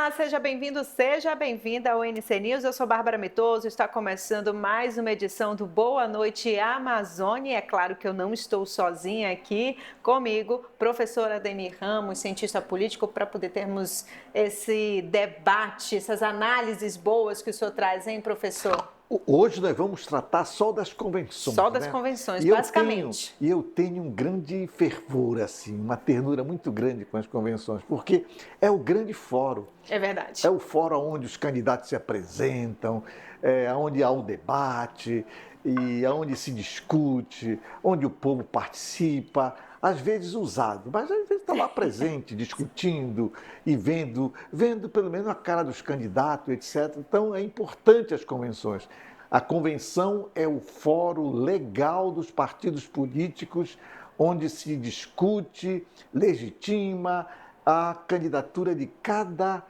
Olá, seja bem-vindo, seja bem-vinda ao NC News. Eu sou Bárbara Mitoso, está começando mais uma edição do Boa Noite Amazônia. É claro que eu não estou sozinha aqui, comigo, professor Ademir Ramos, cientista político, para poder termos esse debate, essas análises boas que o senhor traz, hein, professor? Hoje nós vamos tratar só das convenções. Só das convenções, basicamente. E eu tenho um grande fervor, assim, uma ternura muito grande com as convenções, porque é o grande fórum. É verdade. É o fórum onde os candidatos se apresentam, onde há um debate, e onde se discute, onde o povo participa, às vezes usado, mas às vezes está lá presente, discutindo e vendo pelo menos a cara dos candidatos, etc. Então é importante as convenções. A convenção é o fórum legal dos partidos políticos, onde se discute, legitima a candidatura de cada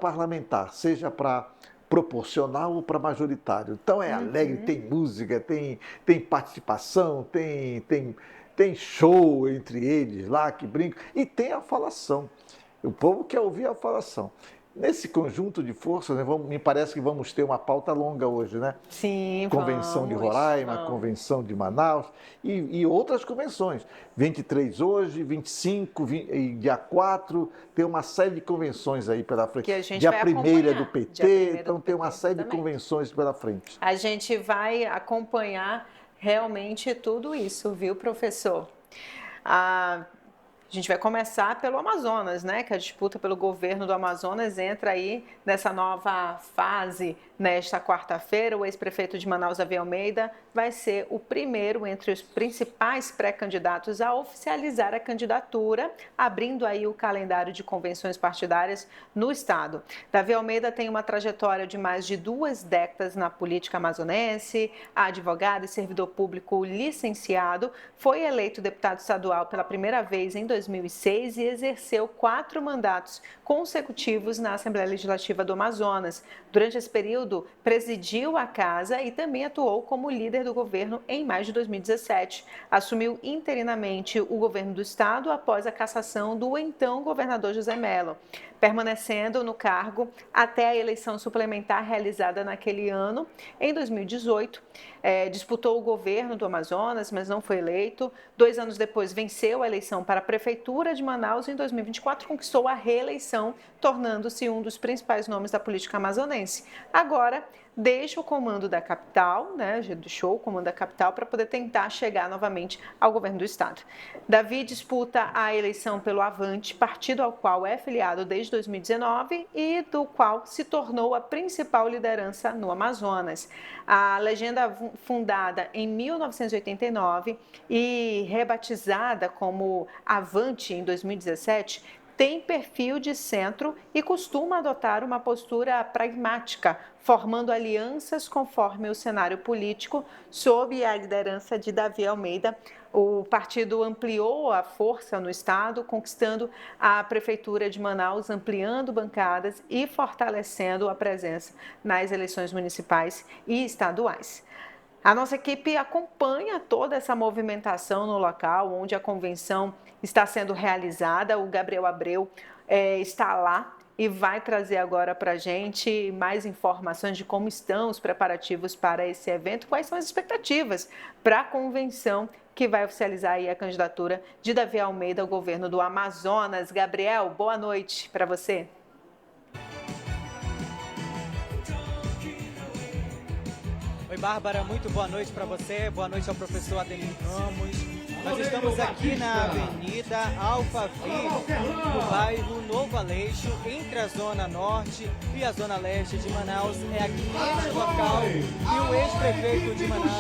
parlamentar, seja para proporcional ou para majoritário. Então é alegre, tem música, tem participação, tem show entre eles lá que brincam e tem a falação. O povo quer ouvir a falação. Nesse conjunto de forças, né, me parece que vamos ter uma pauta longa hoje, né? Sim, Convenção de Roraima, Convenção de Manaus e outras convenções. 23 hoje, 25, e dia 4, tem uma série de convenções aí pela frente. Que a gente dia vai 1º é do PT, então tem uma série de também. convenções pela frente. A gente vai acompanhar realmente tudo isso, viu, professor? A gente vai começar pelo Amazonas, né? Que a disputa pelo governo do Amazonas entra aí nessa nova fase nesta quarta-feira. O ex-prefeito de Manaus, Davi Almeida, vai ser o primeiro entre os principais pré-candidatos a oficializar a candidatura, abrindo aí o calendário de convenções partidárias no estado. Davi Almeida tem uma trajetória de mais de 2 décadas na política amazonense, advogado e servidor público licenciado, foi eleito deputado estadual pela primeira vez em 2006 e exerceu 4 mandatos consecutivos na Assembleia Legislativa do Amazonas. Durante esse período, presidiu a casa e também atuou como líder do governo em maio de 2017. Assumiu interinamente o governo do estado após a cassação do então governador José Mello, permanecendo no cargo até a eleição suplementar realizada naquele ano. Em 2018, disputou o governo do Amazonas, mas não foi eleito. 2 anos depois, venceu a eleição para a Prefeitura de Manaus e em 2024 conquistou a reeleição, tornando-se um dos principais nomes da política amazonense. Agora, deixa o comando da capital, né, deixou o comando da capital para poder tentar chegar novamente ao governo do estado. Davi disputa a eleição pelo Avante, partido ao qual é filiado desde 2019 e do qual se tornou a principal liderança no Amazonas. A legenda fundada em 1989 e rebatizada como Avante em 2017, tem perfil de centro e costuma adotar uma postura pragmática, formando alianças conforme o cenário político. Sob a liderança de Davi Almeida, o partido ampliou a força no estado, conquistando a Prefeitura de Manaus, ampliando bancadas e fortalecendo a presença nas eleições municipais e estaduais. A nossa equipe acompanha toda essa movimentação no local onde a convenção está sendo realizada. O Gabriel Abreu está lá e vai trazer agora para a gente mais informações de como estão os preparativos para esse evento, quais são as expectativas para a convenção que vai oficializar aí a candidatura de Davi Almeida ao governo do Amazonas. Gabriel, boa noite para você. Oi, Bárbara, muito boa noite para você, boa noite ao professor Ademir Ramos. Nós estamos aqui na Avenida Alphaville, no bairro Novo Aleixo, entre a Zona Norte e a Zona Leste de Manaus. É aqui neste local que o ex-prefeito de Manaus,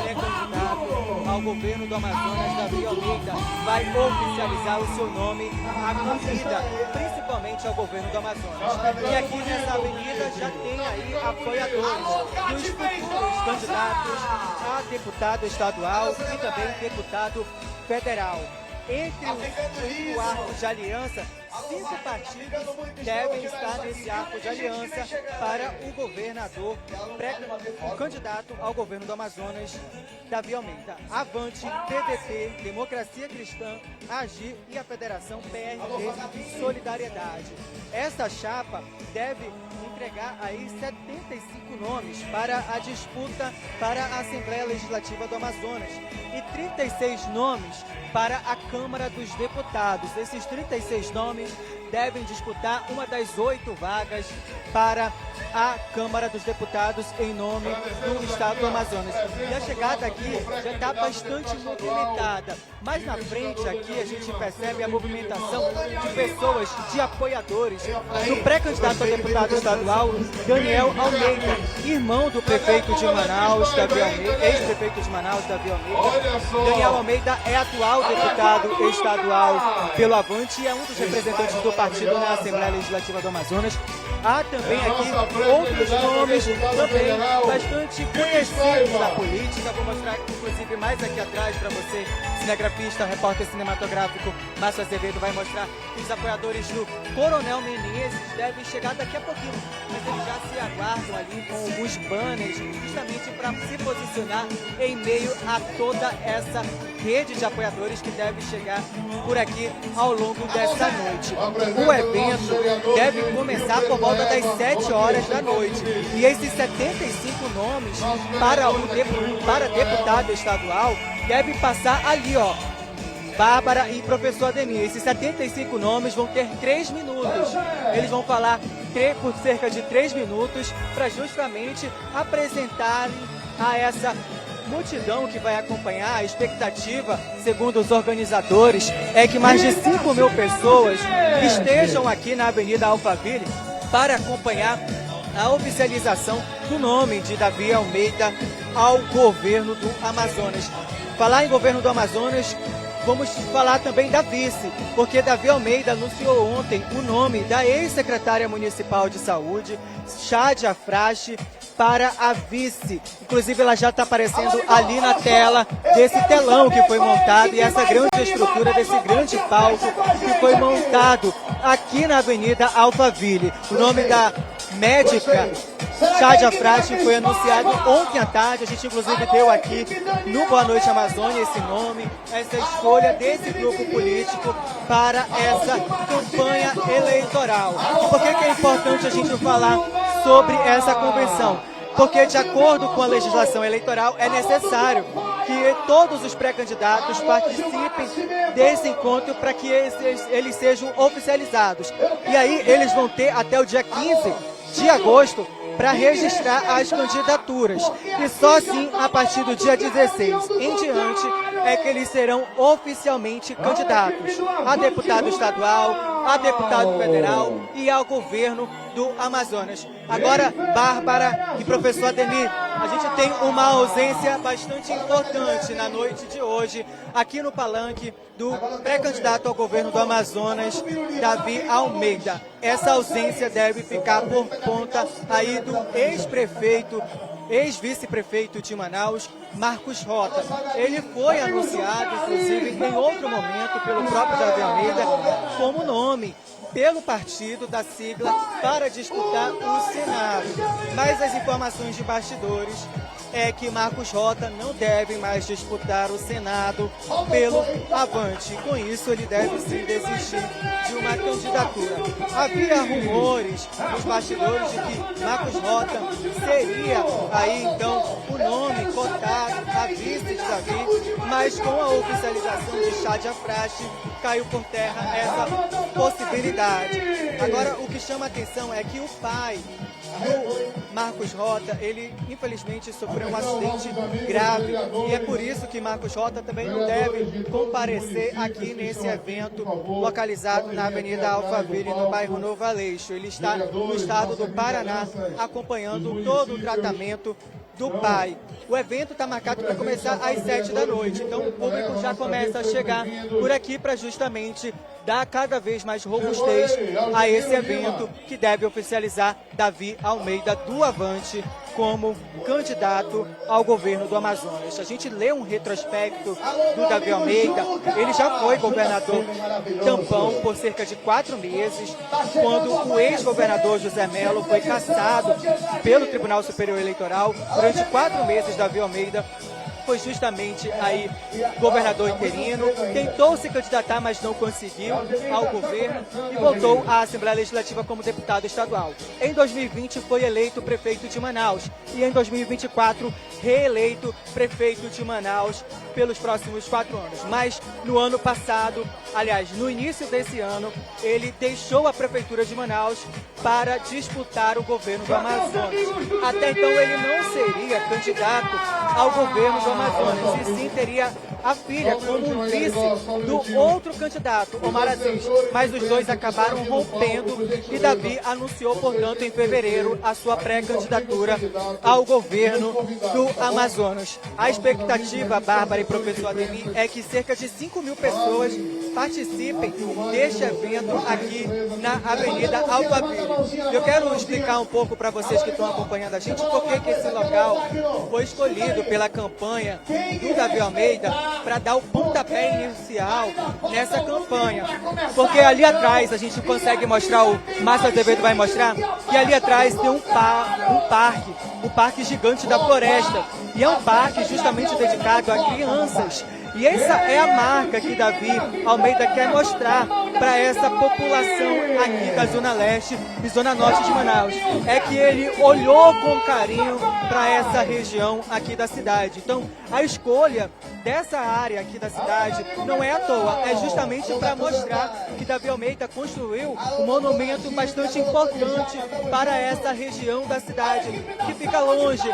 pré-candidato ao governo do Amazonas, Davi Almeida, vai oficializar o seu nome à corrida, principalmente ao governo do Amazonas. E aqui nessa avenida já tem aí apoiadores dos futuros candidatos a deputado estadual e também deputado federal. Entre os 5 arcos de aliança 5 partidos devem estar nesse arco de aliança para o governador, o candidato ao governo do Amazonas, Davi Almeida. Avante, PDT, Democracia Cristã, AGIR e a Federação PRD Solidariedade. Essa chapa deve entregar aí 75 nomes para a disputa para a Assembleia Legislativa do Amazonas e 36 nomes para a Câmara dos Deputados. Esses 36 nomes devem disputar uma das 8 vagas para a Câmara dos Deputados em nome do Estado do Amazonas. E a chegada aqui já está bastante movimentada, mas na frente aqui a gente percebe a movimentação de pessoas, de apoiadores do pré-candidato a deputado estadual, Daniel Almeida, irmão do prefeito de Manaus, Davi Almeida, ex-prefeito de Manaus, Davi Almeida. Daniel Almeida é atual deputado estadual pelo Avante e é um dos representantes do partido na Assembleia Legislativa do Amazonas. Há também aqui outros nomes também bastante conhecidos da política. Vou mostrar inclusive mais aqui atrás para você, cinegrafista, repórter cinematográfico Márcio Azevedo vai mostrar que os apoiadores do Coronel Menezes devem chegar daqui a pouquinho, mas eles já se aguardam ali com alguns banners justamente para se posicionar em meio a toda essa rede de apoiadores que deve chegar por aqui ao longo dessa noite. O evento deve começar por volta das 7 horas da noite e esses 75 nomes para deputado estadual devem passar ali, ó, Bárbara e professor Ademir. Esses 75 nomes vão ter 3 minutos. Eles vão falar por cerca de 3 minutos para justamente apresentarem a essa multidão que vai acompanhar. A expectativa, segundo os organizadores, é que mais de 5.000 pessoas estejam aqui na Avenida Alphaville para acompanhar a oficialização do nome de Davi Almeida ao governo do Amazonas. Falar em governo do Amazonas, vamos falar também da vice, porque Davi Almeida anunciou ontem o nome da ex-secretária municipal de saúde, Chádia Frache, para a vice. Inclusive ela já está aparecendo ali na tela desse telão que foi montado e essa grande estrutura desse grande palco que foi montado aqui na Avenida Alphaville. O nome da médica Chádia Frache foi anunciado ontem à tarde. A gente inclusive deu aqui no Boa Noite Amazônia esse nome, essa escolha desse grupo político para essa campanha eleitoral. Por que é importante a gente falar sobre essa convenção? Porque, de acordo com a legislação eleitoral, é necessário que todos os pré-candidatos participem desse encontro para que eles sejam oficializados. E aí eles vão ter até o dia 15 de agosto para registrar as candidaturas. E só assim, a partir do dia 16 em diante, é que eles serão oficialmente candidatos a deputado estadual, a deputado federal e ao governo do Amazonas. Agora, Bárbara e professor Ademir, a gente tem uma ausência bastante importante na noite de hoje, aqui no palanque do pré-candidato ao governo do Amazonas, Davi Almeida. Essa ausência deve ficar por conta aí do ex-prefeito, ex-vice-prefeito de Manaus, Marcos Rota. Ele foi anunciado, inclusive, em outro momento, pelo próprio Davi Almeida, como nome pelo partido da sigla para disputar o Senado. Mas as informações de bastidores é que Marcos Rota não deve mais disputar o Senado pelo Avante. Com isso, ele deve sim desistir de uma candidatura. Havia rumores nos bastidores de que Marcos Rota seria aí então o nome cotado a vice de Davi, mas com a oficialização de Chádia Frache caiu por terra essa possibilidade. Agora, o que chama a atenção é que o pai do Marcos Rota, ele infelizmente sofreu um acidente grave e é por isso que Marcos Rota também não deve comparecer aqui nesse evento localizado na Avenida Alphaville, no bairro Novo Aleixo. Ele está no estado do Paraná acompanhando todo o tratamento do pai. O evento está marcado para começar às 7 da noite, então o público já começa a chegar por aqui para justamente dar cada vez mais robustez a esse evento que deve oficializar Davi Almeida do Avante como candidato ao governo do Amazonas. A gente lê um retrospecto do Davi Almeida, ele já foi governador tampão por cerca de 4 meses, quando o ex-governador José Melo foi cassado pelo Tribunal Superior Eleitoral. Durante 4 meses, Davi Almeida foi justamente aí governador interino, tentou se candidatar, mas não conseguiu ao governo e voltou à Assembleia Legislativa como deputado estadual. Em 2020 foi eleito prefeito de Manaus e em 2024 reeleito prefeito de Manaus pelos próximos 4 anos. Mas no ano passado, aliás, no início desse ano, ele deixou a prefeitura de Manaus para disputar o governo do Amazonas. Até então ele não seria candidato ao governo do Amazonas, e sim teria a filha como um vice do outro candidato, Omar Aziz. Mas os dois acabaram rompendo e Davi anunciou, portanto, em fevereiro, a sua pré-candidatura ao governo do Amazonas. A expectativa, Bárbara e professor Ademir, é que cerca de 5.000 pessoas participem deste evento aqui na Avenida Alphaville. Eu quero explicar um pouco para vocês que estão acompanhando a gente por que esse local foi escolhido pela campanha do Davi Almeida para dar o pontapé inicial nessa campanha. Porque ali atrás, a gente consegue mostrar, o Márcio Azevedo vai mostrar, que ali atrás tem um parque gigante da floresta. E é um parque justamente dedicado a crianças. E essa é a marca que Davi Almeida quer mostrar para essa população aqui da Zona Leste e Zona Norte de Manaus. É que ele olhou com carinho para essa região aqui da cidade. Então, a escolha dessa área aqui da cidade não é à toa, é justamente para mostrar que Davi Almeida construiu um monumento bastante importante para essa região da cidade, que fica longe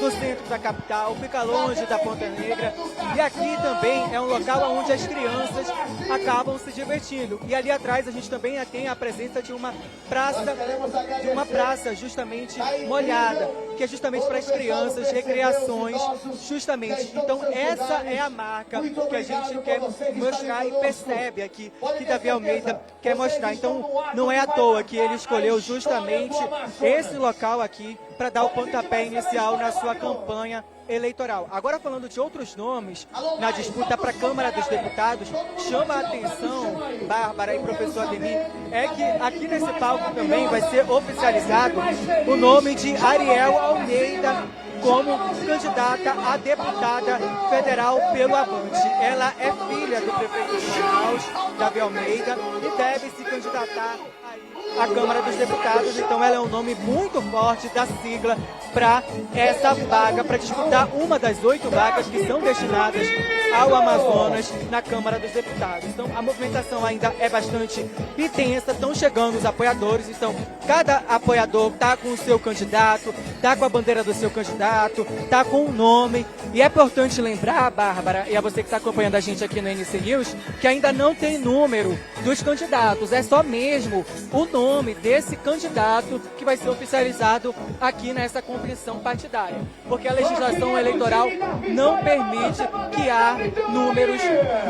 do centro da capital, fica longe da Ponta Negra, e aqui também é um local onde as crianças acabam se divertindo. E ali atrás a gente também tem a presença de uma praça justamente molhada, que é justamente para as crianças, recreações, justamente. Então essa é a marca que a gente quer mostrar e percebe aqui que Davi Almeida quer mostrar. Então não é à toa que ele escolheu justamente esse local aqui para dar o pontapé inicial na sua campanha eleitoral. Agora, falando de outros nomes na disputa para a Câmara dos Deputados, chama a atenção, Bárbara e professor Ademir, é que aqui nesse palco também vai ser oficializado o nome de Ariel Almeida como candidata a deputada federal pelo Avante. Ela é filha do prefeito de Manaus, Davi Almeida, e deve se candidatar à Câmara dos Deputados. Então ela é um nome muito forte da sigla para essa vaga, para disputar uma das 8 vagas que são destinadas ao Amazonas na Câmara dos Deputados. Então a movimentação ainda é bastante intensa, estão chegando os apoiadores, então cada apoiador está com o seu candidato, está com a bandeira do seu candidato, está com o nome. E é importante lembrar, Bárbara, e a você que está acompanhando a gente aqui no NC News, que ainda não tem número dos candidatos, é só mesmo o nome desse candidato que vai ser oficializado aqui nessa convenção partidária, porque a legislação eleitoral não permite que há números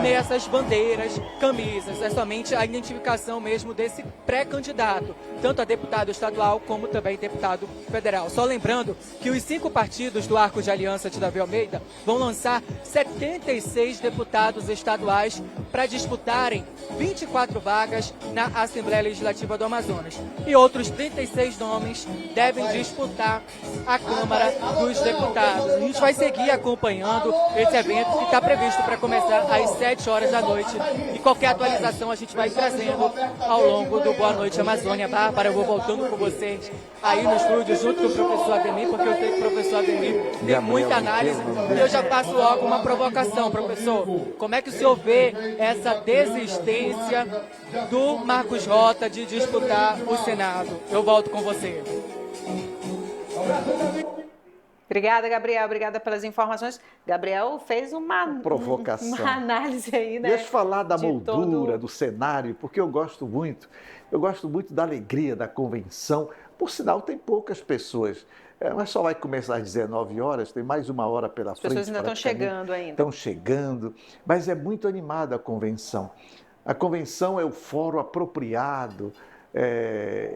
nessas bandeiras, camisas, é somente a identificação mesmo desse pré-candidato, tanto a deputado estadual como também deputado federal. Só lembrando que os 5 partidos do Arco de Aliança de Davi Almeida vão lançar 76 deputados estaduais para disputarem 24 vagas na Assembleia Legislativa do Amazonas. E outros 36 nomes devem disputar a Câmara dos Deputados. A gente vai seguir acompanhando esse evento que está previsto para começar às 7 horas da noite. E qualquer atualização a gente vai trazendo ao longo do Boa Noite Amazônia. Bárbara, eu vou voltando com vocês aí no estúdio junto com o professor Ademir, porque eu sei que o professor Ademir tem muita análise. E eu já faço logo uma provocação, professor. Como é que o senhor vê essa desistência do Marcos Rota de disputar o Senado? Eu volto com você. Obrigada, Gabriel. Obrigada pelas informações. Gabriel fez uma provocação, uma análise aí, né? Deixa eu falar da moldura, todo... do cenário, porque eu gosto muito da alegria da convenção. Por sinal, tem poucas pessoas, mas só vai começar às 19 horas, tem mais 1 hora pela frente. As pessoas ainda estão chegando ainda. Estão chegando, mas é muito animada a convenção. A convenção é o fórum apropriado,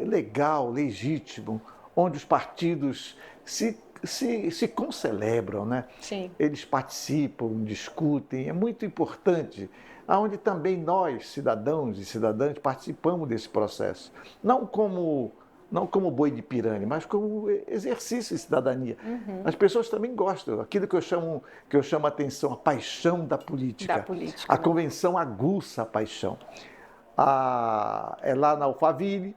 legal, legítimo, onde os partidos se concelebram, né? Sim. Eles participam, discutem, é muito importante, onde também nós, cidadãos e cidadãs, participamos desse processo. Não como boi de piranha, mas como exercício de cidadania. As pessoas também gostam, aquilo que eu chamo a atenção, a paixão da política. Da política, A né? convenção aguça a paixão. É lá na Alphaville,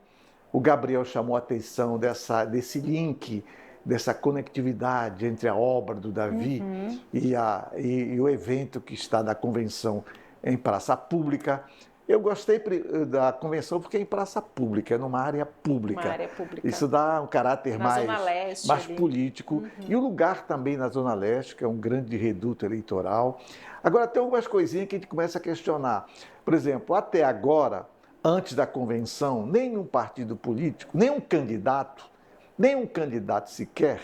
o Gabriel chamou a atenção desse link, dessa conectividade entre a obra do Davi e o evento que está da convenção em praça pública. Eu gostei da convenção porque é em praça pública, é numa área pública. Uma área pública. Isso dá um caráter Na Zona Leste, mais ali. político. E o lugar também na Zona Leste, que é um grande reduto eleitoral. Agora, tem algumas coisinhas que a gente começa a questionar. Por exemplo, até agora, antes da convenção, nenhum partido político, nenhum candidato sequer,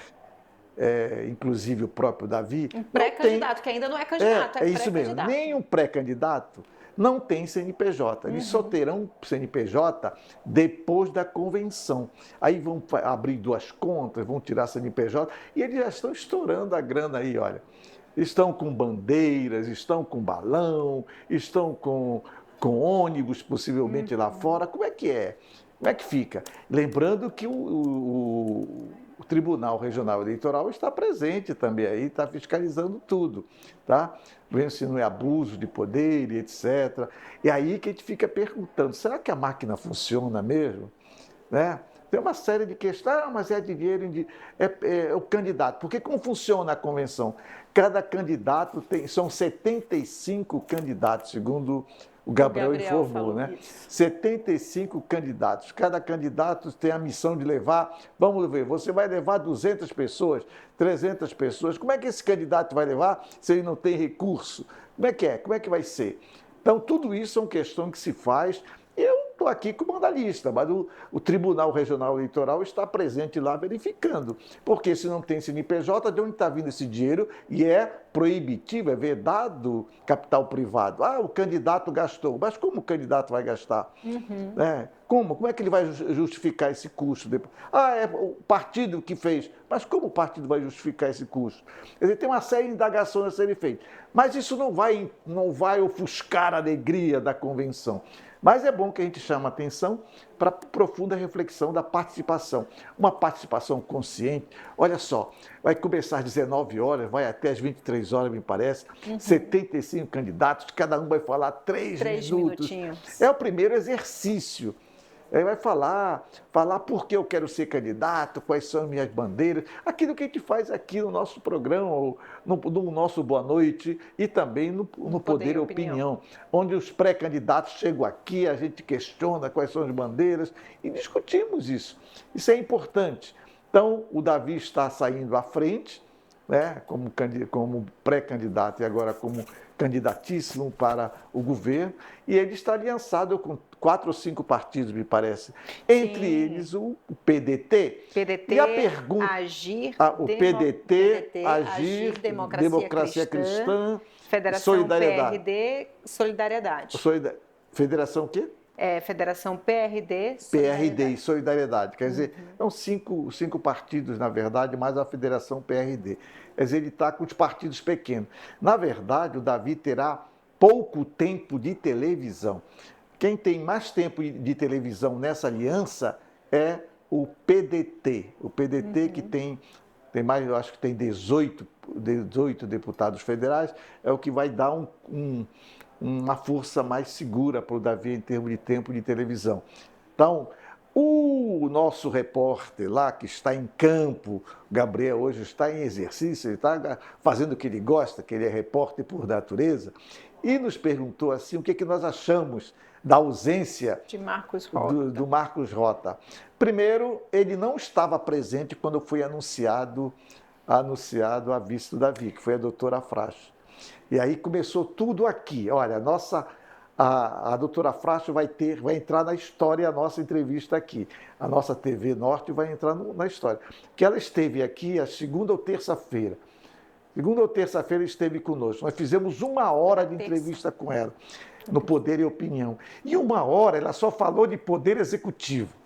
inclusive o próprio Davi... Um pré-candidato, que ainda não é candidato, é isso mesmo. Nenhum pré-candidato não tem CNPJ. Eles só terão CNPJ depois da convenção. Aí vão abrir 2 contas, vão tirar CNPJ e eles já estão estourando a grana aí, olha. Estão com bandeiras, estão com balão, estão com ônibus, possivelmente lá fora. Como é que é? Como é que fica? Lembrando que o Tribunal Regional Eleitoral está presente também aí, está fiscalizando tudo, tá? Vendo se não é abuso de poder e etc. E aí que a gente fica perguntando, será que a máquina funciona mesmo? Né? Tem uma série de questões, mas é dinheiro, é o candidato. Porque como funciona a convenção? Cada candidato são 75 candidatos, segundo o Gabriel informou, né? Isso. 75 candidatos. Cada candidato tem a missão de levar, vamos ver, você vai levar 200 pessoas, 300 pessoas. Como é que esse candidato vai levar se ele não tem recurso? Como é que é? Como é que vai ser? Então, tudo isso são questões que se faz. Eu estou aqui como analista, mas o Tribunal Regional Eleitoral está presente lá verificando. Porque se não tem CNPJ, de onde está vindo esse dinheiro? E é proibitivo, é vedado capital privado. Ah, o candidato gastou. Mas como o candidato vai gastar? Como é que ele vai justificar esse custo? Ah, é o partido que fez. Mas como o partido vai justificar esse custo? Quer dizer, tem uma série de indagações a serem feitas. Mas isso não vai ofuscar a alegria da convenção. Mas é bom que a gente chame a atenção para a profunda reflexão da participação. Uma participação consciente. Olha só, vai começar às 19 horas, vai até às 23 horas, me parece. 75 candidatos, cada um vai falar 3 minutos. Minutinhos. É o primeiro exercício. Ele vai falar por que eu quero ser candidato, quais são as minhas bandeiras, aquilo que a gente faz aqui no nosso programa, no nosso Boa Noite e também no Poder e Opinião, onde os pré-candidatos chegam aqui, a gente questiona quais são as bandeiras e discutimos isso. Isso é importante. Então, o Davi está saindo à frente, né, como pré-candidato e agora como candidatíssimo para o governo, e ele está aliançado com 4 ou 5 partidos, me parece. Entre eles o PDT. E a pergunta, Agir, Agir, Democracia Cristã, Federação Solidariedade. PRD, Solidariedade. Federação o quê? Federação PRD, PRD e Solidariedade. Quer dizer, são 5 partidos, na verdade, mais a Federação PRD. Quer dizer, ele está com os partidos pequenos. Na verdade, o Davi terá pouco tempo de televisão. Quem tem mais tempo de televisão nessa aliança é o PDT. O PDT que tem mais, eu acho que tem 18 deputados federais, é o que vai dar uma força mais segura para o Davi em termos de tempo de televisão. Então, o nosso repórter lá, que está em campo, o Gabriel hoje está em exercício, ele está fazendo o que ele gosta, que ele é repórter por natureza, e nos perguntou assim o que nós achamos da ausência de Marcos Rota. do Marcos Rota. Primeiro, ele não estava presente quando foi anunciado a vice do Davi, que foi a doutora Frasco. E aí começou tudo aqui. Olha, a doutora Frasco vai entrar na história a nossa entrevista aqui. A nossa TV Norte vai entrar na história. Que ela esteve aqui a segunda ou terça-feira. Segunda ou terça-feira esteve conosco. Nós fizemos 1 hora de entrevista com ela. no Poder e Opinião. E uma hora ela só falou de poder executivo.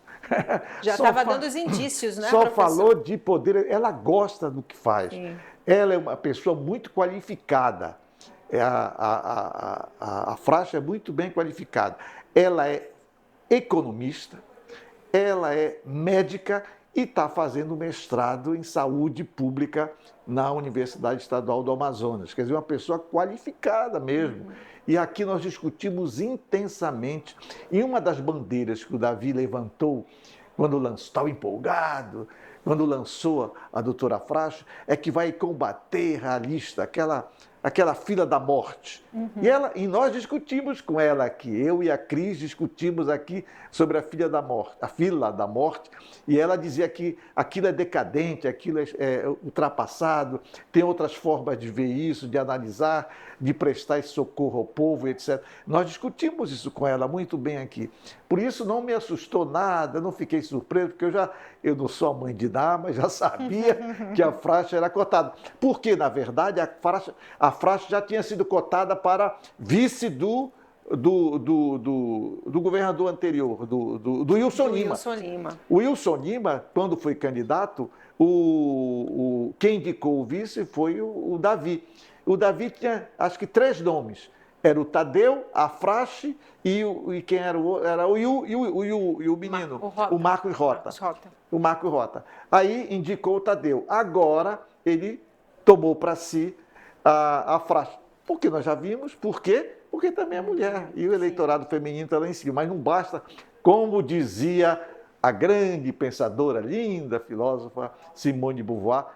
Já estava dando os indícios, né, Só professor? falou de poder, ela gosta do que faz. Sim. Ela é uma pessoa muito qualificada. A Frasche é muito bem qualificada. Ela é economista, ela é médica e está fazendo mestrado em saúde pública na Universidade Estadual do Amazonas. Quer dizer, uma pessoa qualificada mesmo. E aqui nós discutimos intensamente. E uma das bandeiras que o Davi levantou quando lançou, estava empolgado, quando lançou a doutora Frasche, é que vai combater ralista, aquela fila da morte. E nós discutimos com ela aqui, eu e a Cris discutimos aqui sobre a fila da morte, e ela dizia que aquilo é decadente, aquilo é ultrapassado, tem outras formas de ver isso, de analisar, de prestar esse socorro ao povo, etc. Nós discutimos isso com ela muito bem aqui. Por isso não me assustou nada, não fiquei surpreso, porque eu não sou a mãe de Ná, mas já sabia que a Frasche era cotada. Porque, na verdade, a Frasche já tinha sido cotada para vice do governador anterior, do Wilson Lima. O Wilson Lima, quando foi candidato, quem indicou o vice foi o Davi. O Davi tinha, acho que, 3 nomes. Era o Tadeu, a Frasche e quem era o menino? O Marcos Rota. O Marcos Rota. Aí indicou o Tadeu. Agora ele tomou para si a Frasche. Porque nós já vimos, por quê? Porque também é mulher. E o eleitorado feminino está lá em cima. Mas não basta, como dizia a grande pensadora, linda filósofa Simone de Beauvoir,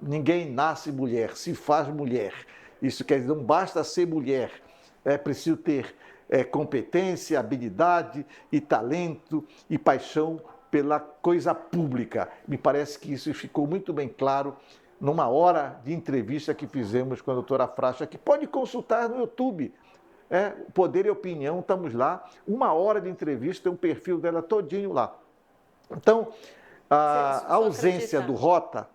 ninguém nasce mulher, se faz mulher. Isso quer dizer, não basta ser mulher, é preciso ter competência, habilidade e talento e paixão pela coisa pública. Me parece que isso ficou muito bem claro numa hora de entrevista que fizemos com a doutora Frasche, que pode consultar no YouTube. Poder e Opinião, estamos lá. 1 hora de entrevista, tem um perfil dela todinho lá. Então, a ausência do Rota,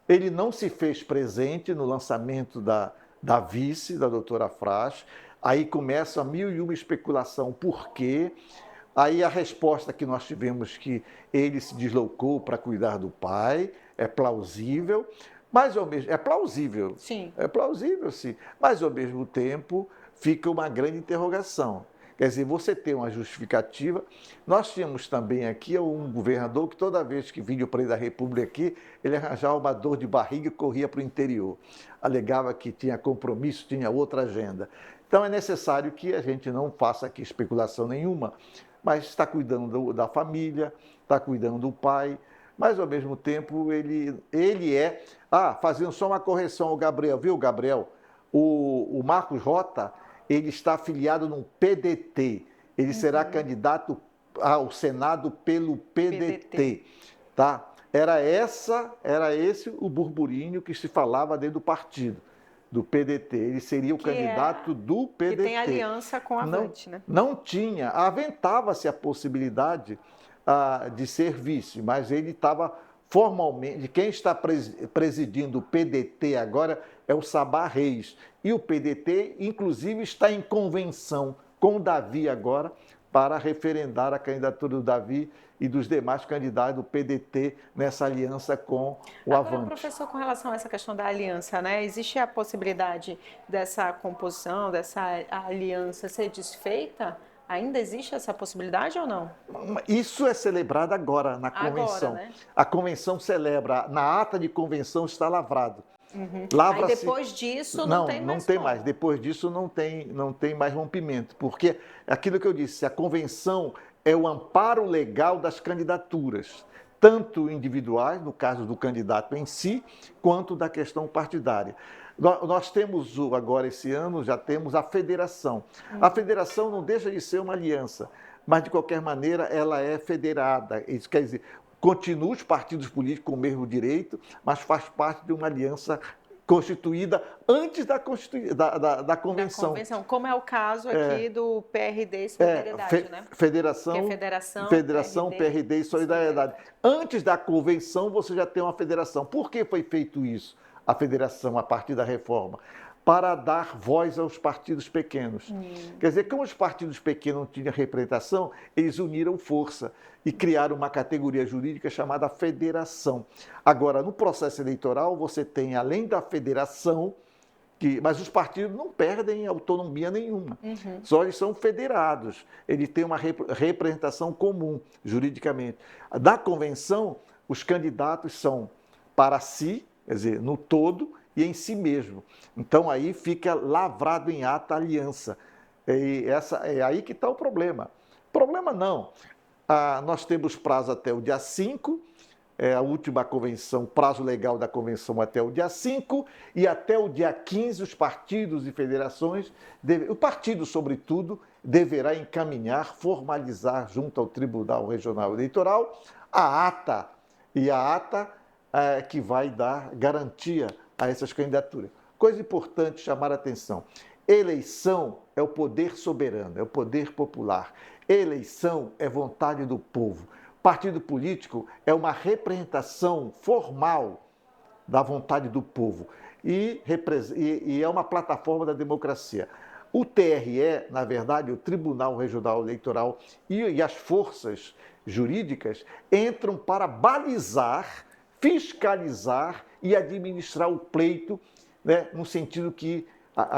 ele não se fez presente no lançamento da vice, da doutora Frasche. Aí começa 1001 especulação. Por quê? Aí a resposta que nós tivemos que ele se deslocou para cuidar do pai, é plausível, mas ao mesmo é plausível. Sim. É plausível, sim. Mas ao mesmo tempo fica uma grande interrogação. Quer dizer, você tem uma justificativa. Nós tínhamos também aqui um governador que toda vez que vinha o presidente da República aqui, ele arranjava uma dor de barriga e corria para o interior. Alegava que tinha compromisso, tinha outra agenda. Então é necessário que a gente não faça aqui especulação nenhuma, mas está cuidando da família, está cuidando do pai, mas ao mesmo tempo ele é... fazendo só uma correção ao Gabriel, viu, Gabriel? O Marcos Rota, ele está afiliado num PDT. Ele será candidato ao Senado pelo PDT. Tá? Era esse o burburinho que se falava dentro do partido, do PDT. Ele seria o candidato do PDT. Que tem aliança com a Avante, né? Não tinha. Aventava-se a possibilidade de ser vice, mas ele estava formalmente... Quem está presidindo o PDT agora é o Sabá Reis. E o PDT, inclusive, está em convenção com o Davi agora para referendar a candidatura do Davi e dos demais candidatos do PDT nessa aliança com o Avante. Agora, professor, com relação a essa questão da aliança, né? Existe a possibilidade dessa composição, dessa aliança ser desfeita? Ainda existe essa possibilidade ou não? Isso é celebrado agora na convenção. Agora, né? A convenção celebra, na ata de convenção está lavrado. Aí depois disso não tem mais. Não tem mais. Depois disso não tem mais rompimento. Porque aquilo que eu disse, a convenção é o amparo legal das candidaturas, tanto individuais, no caso do candidato em si, quanto da questão partidária. Nós temos agora, esse ano, já temos a federação. A federação não deixa de ser uma aliança, mas de qualquer maneira ela é federada. Isso quer dizer, continua os partidos políticos com o mesmo direito, mas faz parte de uma aliança constituída antes da convenção. Como é o caso aqui do PRD e Solidariedade, né? Federação, que é Federação PRD e Solidariedade. Antes da convenção, você já tem uma federação. Por que foi feito isso? A federação, a partir da reforma. para dar voz aos partidos pequenos. Quer dizer, como os partidos pequenos não tinham representação, eles uniram força e criaram uma categoria jurídica chamada federação. Agora, no processo eleitoral, você tem, além da federação, mas os partidos não perdem autonomia nenhuma, só eles são federados, eles têm uma representação comum, juridicamente. Da convenção, os candidatos são para si, quer dizer, no todo, e em si mesmo. Então, aí fica lavrado em ata a aliança. É aí que está o problema. Problema não. Nós temos prazo até o dia 5, a última convenção, prazo legal da convenção até o dia 5, e até o dia 15 os partidos e federações, o partido, sobretudo, deverá encaminhar, formalizar junto ao Tribunal Regional Eleitoral a ata, e a ata que vai dar garantia a essas candidaturas. Coisa importante chamar a atenção. Eleição é o poder soberano, é o poder popular. Eleição é vontade do povo. Partido político é uma representação formal da vontade do povo e é uma plataforma da democracia. O TRE, na verdade, o Tribunal Regional Eleitoral e as forças jurídicas entram para balizar, fiscalizar e administrar o pleito, né, no sentido que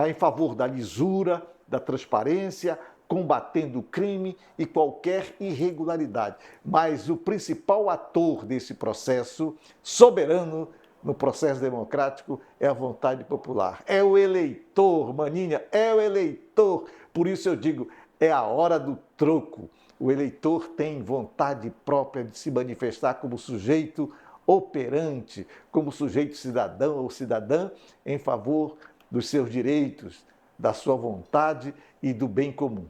em favor da lisura, da transparência, combatendo o crime e qualquer irregularidade. Mas o principal ator desse processo soberano no processo democrático é a vontade popular. É o eleitor, maninha, é o eleitor. Por isso eu digo, é a hora do troco. O eleitor tem vontade própria de se manifestar como sujeito operante, como sujeito cidadão ou cidadã em favor dos seus direitos, da sua vontade e do bem comum.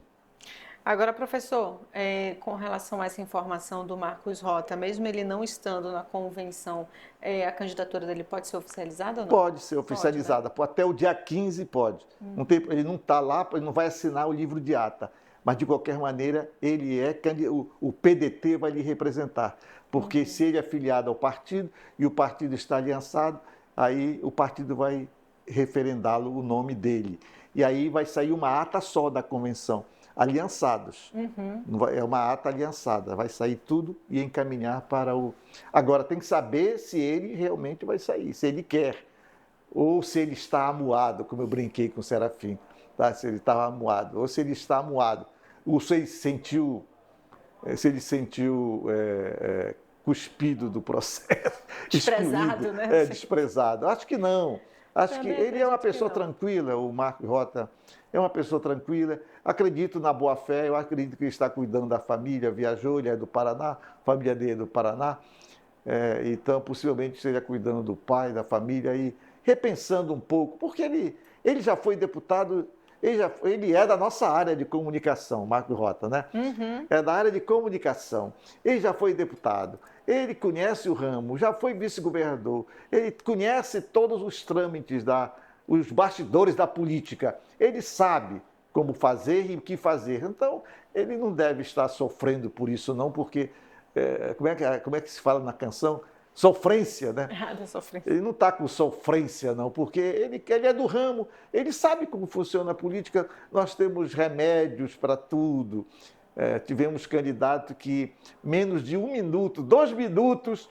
Agora, professor, com relação a essa informação do Marcos Rota, mesmo ele não estando na convenção, a candidatura dele pode ser oficializada ou não? Pode ser oficializada, pode, né? Até o dia 15 pode. Não tem, ele não está lá, ele não vai assinar o livro de ata, mas de qualquer maneira ele o PDT vai lhe representar, porque se ele é afiliado ao partido e o partido está aliançado, aí o partido vai referendá-lo o nome dele. E aí vai sair uma ata só da convenção. Aliançados. É uma ata aliançada, vai sair tudo e encaminhar para o... Agora, tem que saber se ele realmente vai sair, se ele quer, ou se ele está amuado, como eu brinquei com o Serafim, tá? Se ele está amuado, ou se ele está amuado, ou se ele sentiu cuspido do processo. Desprezado, né? Desprezado. Acho que não. Acho que ele é uma pessoa tranquila, o Marcos Rota é uma pessoa tranquila. Acredito na boa-fé, eu acredito que ele está cuidando da família, viajou, ele é do Paraná, a família dele é do Paraná, então possivelmente esteja cuidando do pai, da família e repensando um pouco, porque ele já foi deputado, ele é da nossa área de comunicação, Marcos Rota, né? É da área de comunicação, ele já foi deputado. Ele conhece o ramo, já foi vice-governador, ele conhece todos os trâmites, os bastidores da política. Ele sabe como fazer e o que fazer. Então, ele não deve estar sofrendo por isso, não, porque, como é que se fala na canção? Sofrência, né? Sofrência. Ele não está com sofrência, não, porque ele é do ramo, ele sabe como funciona a política, nós temos remédios para tudo. Tivemos candidato que menos de 1 minuto, 2 minutos,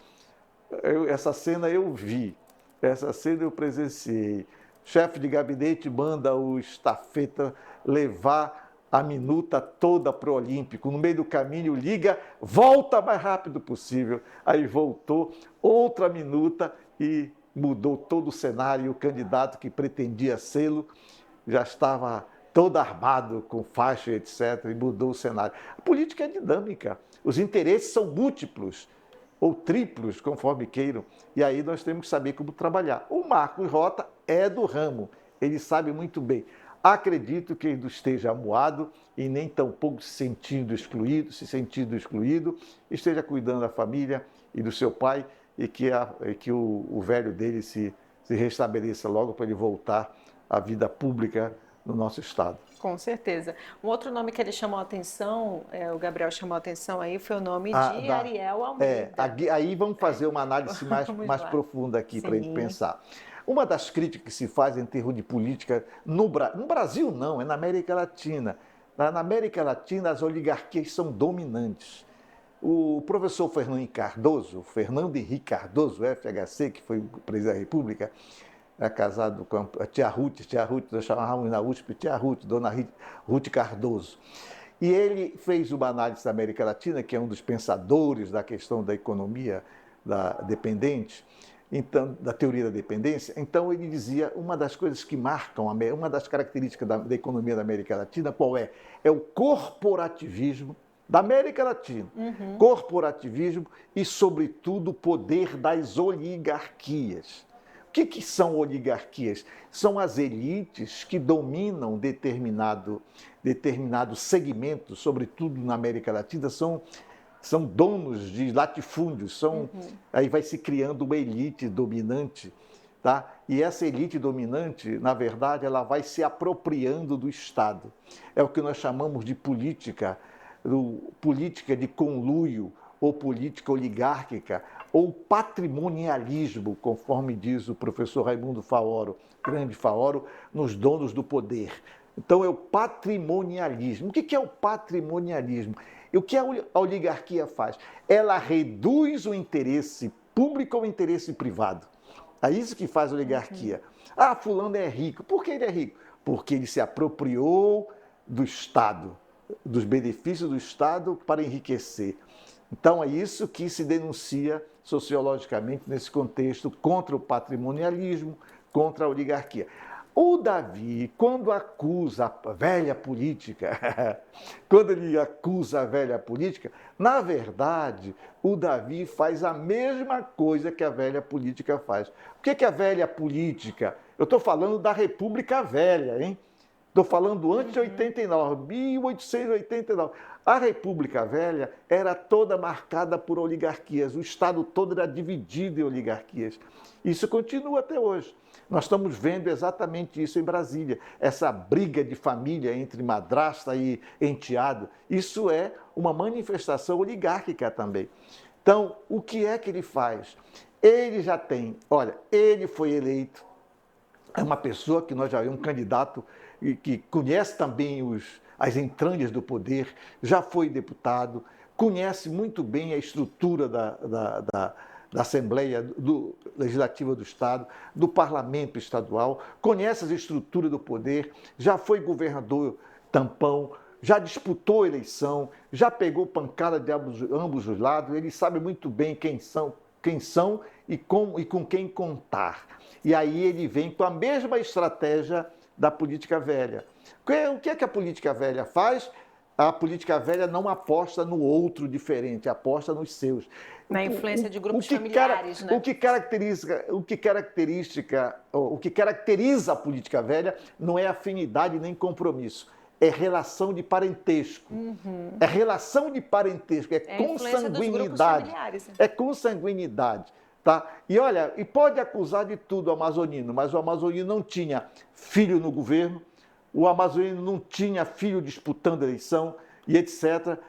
essa cena eu vi, essa cena eu presenciei. Chefe de gabinete manda o estafeta levar a minuta toda para o Olímpico. No meio do caminho liga, volta o mais rápido possível. Aí voltou, outra minuta e mudou todo o cenário. O candidato que pretendia sê-lo já estava todo armado, com faixa, etc., e mudou o cenário. A política é dinâmica, os interesses são múltiplos, ou triplos, conforme queiram, e aí nós temos que saber como trabalhar. O Marcos Rota é do ramo, ele sabe muito bem. Acredito que ele não esteja amuado e nem tampouco se sentindo excluído, esteja cuidando da família e do seu pai e que o velho dele se restabeleça logo para ele voltar à vida pública no nosso estado. Com certeza. Um outro nome que ele chamou a atenção, o Gabriel chamou a atenção aí, foi o nome de Ariel Almeida. Aí vamos fazer uma análise mais profunda aqui para a gente pensar. Uma das críticas que se faz em termos de política no Brasil não, é na América Latina. Na América Latina as oligarquias são dominantes. O professor Fernando Henrique Cardoso, FHC, que foi presidente da República, é casado com a tia Ruth, nós chamávamos na USP tia Ruth, dona Ruth Cardoso. E ele fez uma análise da América Latina, que é um dos pensadores da questão da economia dependente, então, da teoria da dependência. Então ele dizia, uma das coisas que marcam, uma das características da economia da América Latina, qual é? É o corporativismo da América Latina. Corporativismo e, sobretudo, o poder das oligarquias. O que são oligarquias? São as elites que dominam determinado segmento, sobretudo na América Latina, são donos de latifúndios, aí vai se criando uma elite dominante, tá? E essa elite dominante, na verdade, ela vai se apropriando do Estado. É o que nós chamamos de política de conluio, ou política oligárquica, ou patrimonialismo, conforme diz o professor Raimundo Faoro, grande Faoro, nos Donos do Poder. Então é o patrimonialismo. O que é o patrimonialismo? E o que a oligarquia faz? Ela reduz o interesse público ao interesse privado. É isso que faz a oligarquia. Ah, fulano é rico. Por que ele é rico? Porque ele se apropriou do Estado, dos benefícios do Estado para enriquecer. Então é isso que se denuncia sociologicamente nesse contexto contra o patrimonialismo, contra a oligarquia. O Davi, quando acusa a velha política, na verdade, o Davi faz a mesma coisa que a velha política faz. O que é a velha política? Eu estou falando da República Velha, hein? Estou falando antes de 89, 1889. A República Velha era toda marcada por oligarquias, o Estado todo era dividido em oligarquias. Isso continua até hoje. Nós estamos vendo exatamente isso em Brasília, essa briga de família entre madrasta e enteado. Isso é uma manifestação oligárquica também. Então, o que é que ele faz? Ele já tem, ele foi eleito, é uma pessoa que nós já vimos, um candidato que conhece também as entranhas do poder, já foi deputado, conhece muito bem a estrutura da Assembleia Legislativa do Estado, do Parlamento Estadual, conhece as estruturas do poder, já foi governador tampão, já disputou eleição, já pegou pancada de ambos os lados, ele sabe muito bem quem são e com quem contar. E aí ele vem com a mesma estratégia da política velha. O que é que a política velha faz? A política velha não aposta no outro diferente, aposta nos seus. Na influência de grupos familiares, né? O que caracteriza a política velha não é afinidade nem compromisso, é relação de parentesco. É relação de parentesco, é consanguinidade. É consanguinidade. Tá? E pode acusar de tudo o amazonino, mas o amazonino não tinha filho no governo, o amazonino não tinha filho disputando eleição e etc.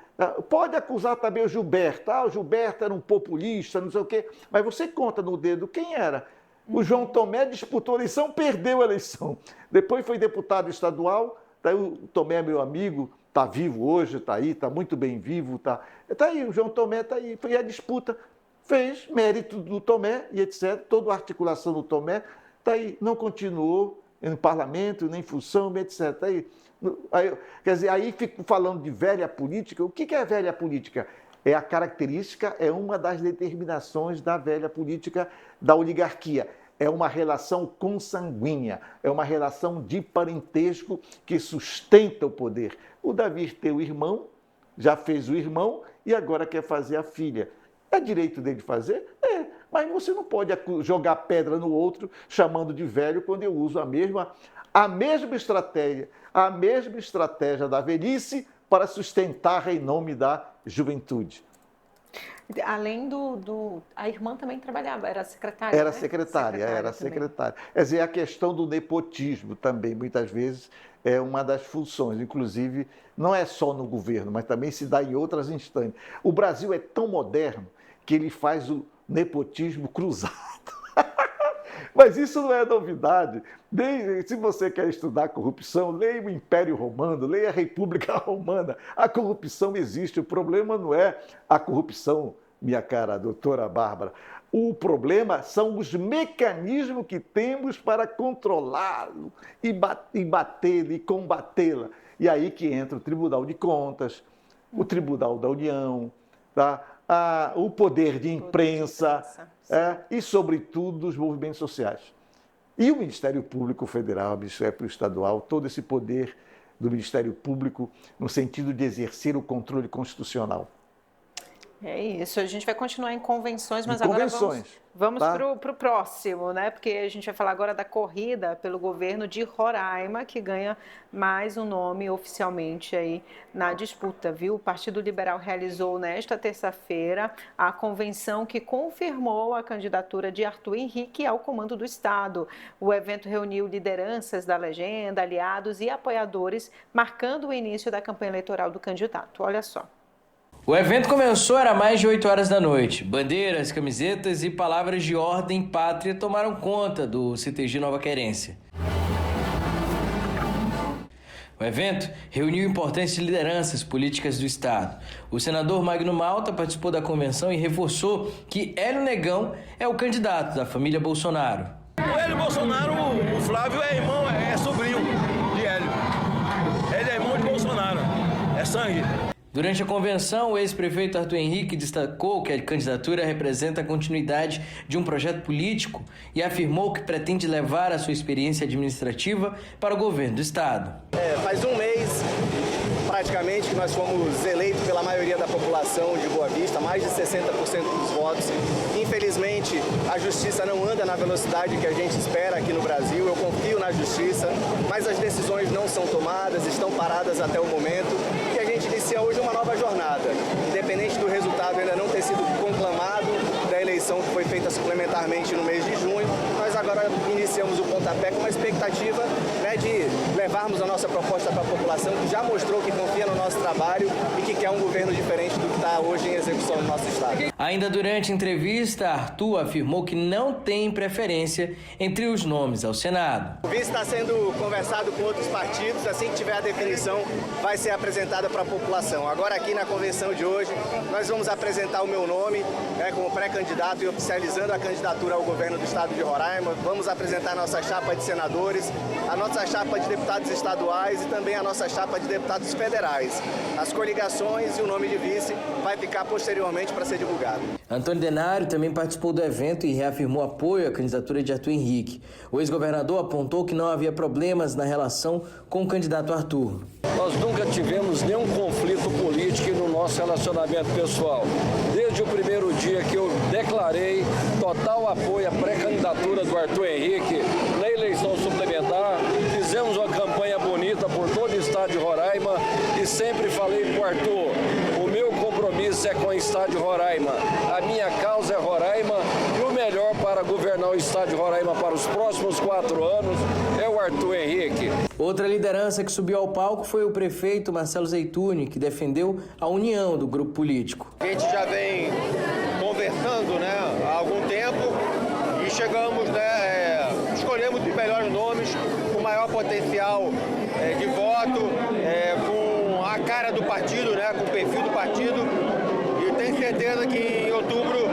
Pode acusar também o Gilberto. O Gilberto era um populista, não sei o quê, mas você conta no dedo quem era. O João Tomé disputou a eleição, perdeu a eleição. Depois foi deputado estadual, daí o Tomé é meu amigo, está vivo hoje, está aí, está muito bem vivo. Está aí, o João Tomé está aí. Foi a disputa. Fez mérito do Tomé e etc. Toda a articulação do Tomé está aí, não continuou em parlamento, nem função, etc. Tá aí. Quer dizer, aí fico falando de velha política. O que é velha política? É a característica, é uma das determinações da velha política da oligarquia. É uma relação consanguínea, é uma relação de parentesco que sustenta o poder. O Davi tem o irmão, já fez o irmão e agora quer fazer a filha. É direito dele fazer? É, mas você não pode jogar pedra no outro chamando de velho quando eu uso a mesma estratégia da velhice para sustentar em nome da juventude. Além a irmã também trabalhava, era secretária, Era né? secretária. Quer dizer, a questão do nepotismo também, muitas vezes, é uma das funções. Inclusive, não é só no governo, mas também se dá em outras instâncias. O Brasil é tão moderno que ele faz o nepotismo cruzado. Mas isso não é novidade. Se você quer estudar corrupção, leia o Império Romano, leia a República Romana. A corrupção existe, o problema não é a corrupção, minha cara doutora Bárbara. O problema são os mecanismos que temos para controlá-lo e batê-lo e combatê-la. E aí que entra o Tribunal de Contas, o Tribunal da União, tá? O poder de imprensa e, sobretudo, os movimentos sociais. E o Ministério Público Federal, o Ministério Estadual, todo esse poder do Ministério Público no sentido de exercer o controle constitucional. É isso, a gente vai continuar em convenções, mas agora vamos tá? para o próximo, né? Porque a gente vai falar agora da corrida pelo governo de Roraima, que ganha mais um nome oficialmente aí na disputa, viu? O Partido Liberal realizou nesta terça-feira a convenção que confirmou a candidatura de Arthur Henrique ao comando do Estado. O evento reuniu lideranças da legenda, aliados e apoiadores, marcando o início da campanha eleitoral do candidato. Olha só. O evento começou às mais de 8 horas da noite. Bandeiras, camisetas e palavras de ordem e pátria tomaram conta do CTG Nova Querência. O evento reuniu importantes lideranças políticas do Estado. O senador Magno Malta participou da convenção e reforçou que Hélio Negão é o candidato da família Bolsonaro. O Hélio Bolsonaro, o Flávio é irmão, é sobrinho de Hélio. Ele é irmão de Bolsonaro, é sangue. Durante a convenção, o ex-prefeito Arthur Henrique destacou que a candidatura representa a continuidade de um projeto político e afirmou que pretende levar a sua experiência administrativa para o governo do Estado. Faz um mês, praticamente, que nós fomos eleitos pela maioria da população de Boa Vista, mais de 60% dos votos. Infelizmente, a justiça não anda na velocidade que a gente espera aqui no Brasil. Eu confio na justiça, mas as decisões não são tomadas, estão paradas até o momento. E a gente inicia hoje uma nova jornada. Independente do resultado ainda não ter sido conclamado da eleição que foi feita suplementarmente no mês de junho, nós agora iniciamos o pontapé com uma expectativa, né, de levarmos a nossa proposta para a população, que já mostrou que confia no nosso trabalho e que quer um governo diferente do que está hoje em execução no nosso Estado. Ainda durante a entrevista, Arthur afirmou que não tem preferência entre os nomes ao Senado. O vice está sendo conversado com outros partidos, assim que tiver a definição vai ser apresentada para a população. Agora aqui na convenção de hoje, nós vamos apresentar o meu nome, né, como pré-candidato e oficializando a candidatura ao governo do Estado de Roraima. Vamos apresentar a nossa chapa de senadores, a nossa chapa de deputados estaduais e também a nossa chapa de deputados federais. As coligações e o nome de vice vai ficar posteriormente para ser divulgado. Antônio Denário também participou do evento e reafirmou apoio à candidatura de Arthur Henrique. O ex-governador apontou que não havia problemas na relação com o candidato Arthur. Nós nunca tivemos nenhum conflito político no nosso relacionamento pessoal. Desde o primeiro dia que eu declarei total apoio à pré-candidatura do Arthur Henrique na eleição suplementar, fizemos uma campanha bonita por todo o estado de Roraima e sempre falei para o Arthur, o meu compromisso é com o estado de Roraima, a minha causa é Roraima e o melhor para governar o estado de Roraima para os próximos 4 anos é o Arthur Henrique. Outra liderança que subiu ao palco foi o prefeito Marcelo Zeituni, que defendeu a união do grupo político. A gente já vem conversando, né, há algum tempo e chegamos, né, escolhemos os melhores nomes, com maior potencial de voto, com a cara do partido, né, com o perfil do partido, e tenho certeza que em outubro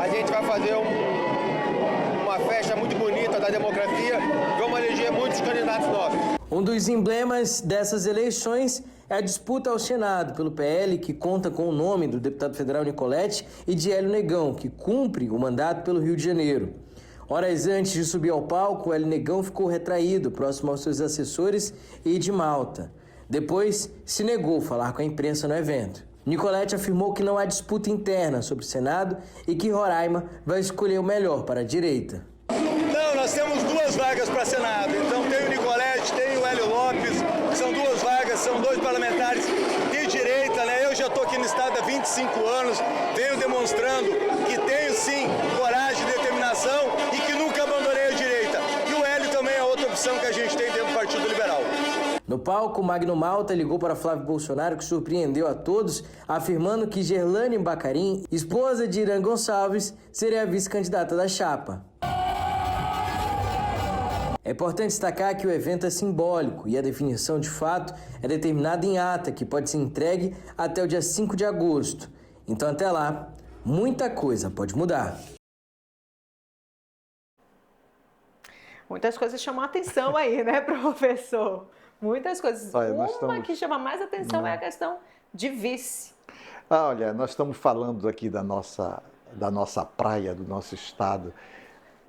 a gente vai fazer uma festa muito bonita da democracia, vamos eleger muitos candidatos novos. Um dos emblemas dessas eleições é a disputa ao Senado pelo PL, que conta com o nome do deputado federal Nicolete e de Hélio Negão, que cumpre o mandato pelo Rio de Janeiro. Horas antes de subir ao palco, Hélio Negão ficou retraído, próximo aos seus assessores e de Malta. Depois, se negou a falar com a imprensa no evento. Nicolete afirmou que não há disputa interna sobre o Senado e que Roraima vai escolher o melhor para a direita. Não, nós temos 2 vagas para Senado, então tem o Nicolete, tem o Hélio Lopes, são 2 vagas, são 2 parlamentares de direita, né? Eu já estou aqui no Estado há 25 anos, venho demonstrando que tenho sim coragem e determinação e que nunca abandonei a direita. E o Hélio também é outra opção que a gente tem dentro do Partido Liberal. No palco, Magno Malta ligou para Flávio Bolsonaro, que surpreendeu a todos, afirmando que Gerlane Bacarin, esposa de Irã Gonçalves, seria a vice-candidata da chapa. É importante destacar que o evento é simbólico e a definição de fato é determinada em ata, que pode ser entregue até o dia 5 de agosto. Então, até lá, muita coisa pode mudar. Muitas coisas chamam a atenção aí, né, professor? Muitas coisas. Olha, que chama mais atenção é a questão de vice. Olha, nós estamos falando aqui da nossa praia, do nosso estado,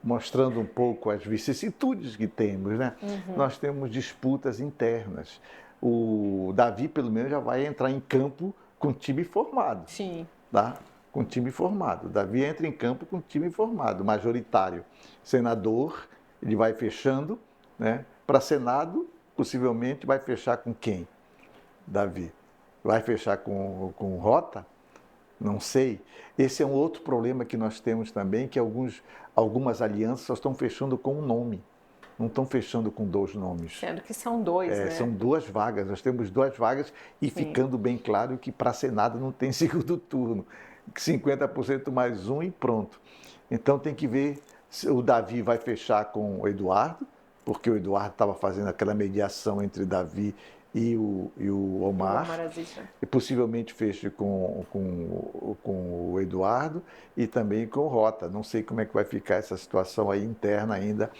mostrando um pouco as vicissitudes que temos, né? Nós temos disputas internas. O Davi, pelo menos, já vai entrar em campo com time formado. Sim. Tá? Com time formado. O Davi entra em campo com time formado, majoritário. Senador, ele vai fechando, né? Para Senado, possivelmente vai fechar com quem? Davi. Vai fechar com Rota? Não sei. Esse é um outro problema que nós temos também, que algumas alianças só estão fechando com um nome, não estão fechando com 2 nomes. Sendo que são 2, né? São 2 vagas, nós temos 2 vagas e Sim. ficando bem claro que para Senado não tem segundo turno, 50% mais 1 e pronto. Então tem que ver se o Davi vai fechar com o Eduardo, porque o Eduardo estava fazendo aquela mediação entre Davi e o Omar, e possivelmente feche com o Eduardo e também com o Rota. Não sei como é que vai ficar essa situação aí interna ainda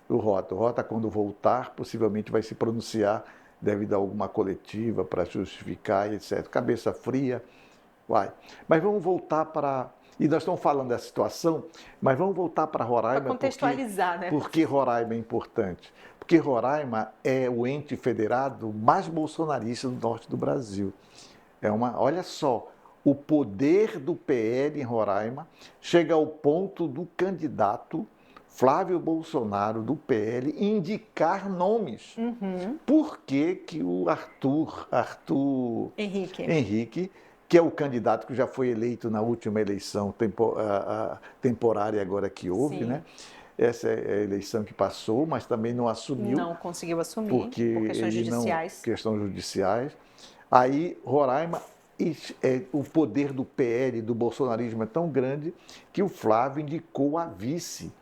do Rota. O Rota, quando voltar, possivelmente vai se pronunciar, deve dar alguma coletiva para justificar, etc. Cabeça fria, vai. Mas vamos voltar para... E nós estamos falando dessa situação, mas vamos voltar para Roraima. Para contextualizar, né? Porque Roraima é importante. Porque Roraima é o ente federado mais bolsonarista do norte do Brasil. Olha só, o poder do PL em Roraima chega ao ponto do candidato Flávio Bolsonaro, do PL, indicar nomes. Por que o Arthur Henrique, que é o candidato que já foi eleito na última eleição temporária agora que houve, Sim. né? Essa é a eleição que passou, mas também não assumiu. Não conseguiu assumir, por questões judiciais. Questões judiciais. Aí, Roraima, o poder do PL, do bolsonarismo é tão grande que o Flávio indicou a vice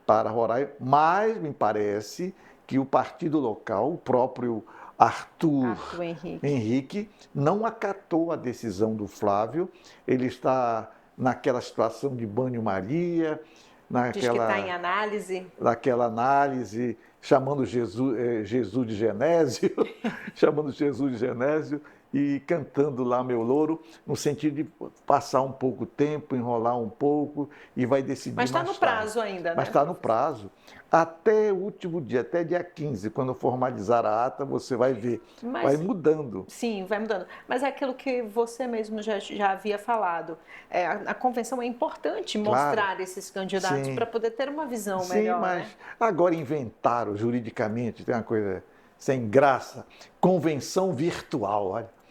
para Roraima, mas me parece que o partido local, o próprio Arthur Henrique, não acatou a decisão do Flávio. Ele está naquela situação de banho-maria, diz que está em análise. Naquela análise, chamando Jesus de Genésio, chamando Jesus de Genésio e cantando lá Meu Louro, no sentido de passar um pouco tempo, enrolar um pouco e vai decidir mais tarde. Mas está no prazo ainda, né? Mas está no prazo. Até o último dia, até dia 15, quando formalizar a ata, você vai ver. Vai mudando. Sim, vai mudando. Mas é aquilo que você mesmo já havia falado. A convenção é importante mostrar esses candidatos para poder ter uma visão melhor. Sim, mas agora inventaram juridicamente, tem uma coisa sem graça, convenção virtual, olha.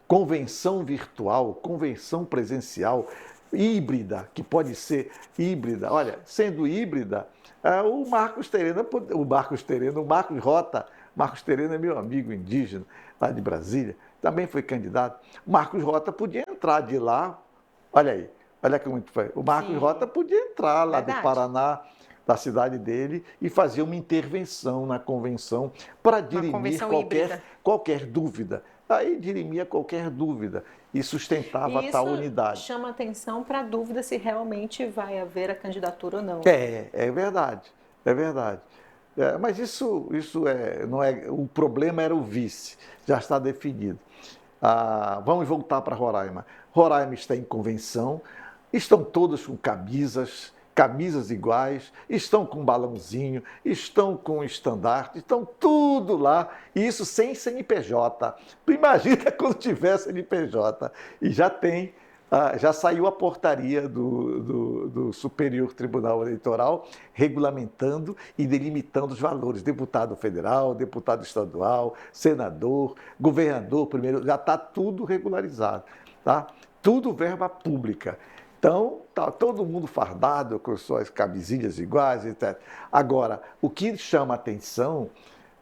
Convenção virtual, convenção presencial, híbrida, que pode ser híbrida. Olha, sendo híbrida, o Marcos Rota é meu amigo indígena lá de Brasília, também foi candidato. O Marcos Rota podia entrar de lá, olha aí, olha que muito foi. O Marcos Rota podia entrar lá do Paraná, da cidade dele, e fazer uma intervenção na convenção para dirimir qualquer dúvida. Aí dirimia qualquer dúvida e sustentava tal unidade. Isso chama atenção para a dúvida se realmente vai haver a candidatura ou não. É verdade, é verdade. Mas isso não é. O problema era o vice, já está definido. Vamos voltar para Roraima. Roraima está em convenção, estão todos com camisas iguais, estão com balãozinho, estão com estandarte, estão tudo lá, e isso sem CNPJ. Imagina quando tiver CNPJ. E já saiu a portaria do Superior Tribunal Eleitoral regulamentando e delimitando os valores. Deputado federal, deputado estadual, senador, governador, primeiro, já está tudo regularizado, tá? Tudo verba pública. Então, está todo mundo fardado com suas camisinhas iguais, etc. Agora, o que chama a atenção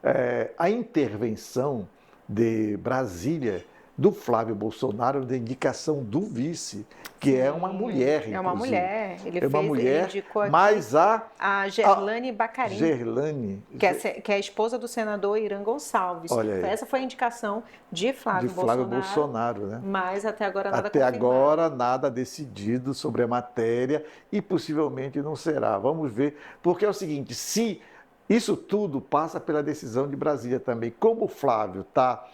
é a intervenção de Brasília do Flávio Bolsonaro da indicação do vice, que é uma mulher, É uma inclusive. mulher. Ele É uma fez, mulher, ele indicou aqui mas a Gerlane Bacarin, Gerlane, que é a esposa do senador Irã Gonçalves. Olha aí. Essa foi a indicação de Flávio Bolsonaro, né? Mas até agora nada Até confirmado. agora nada decidido sobre a matéria e possivelmente não será. Vamos ver, porque é o seguinte, se isso tudo passa pela decisão de Brasília também, como o Flávio está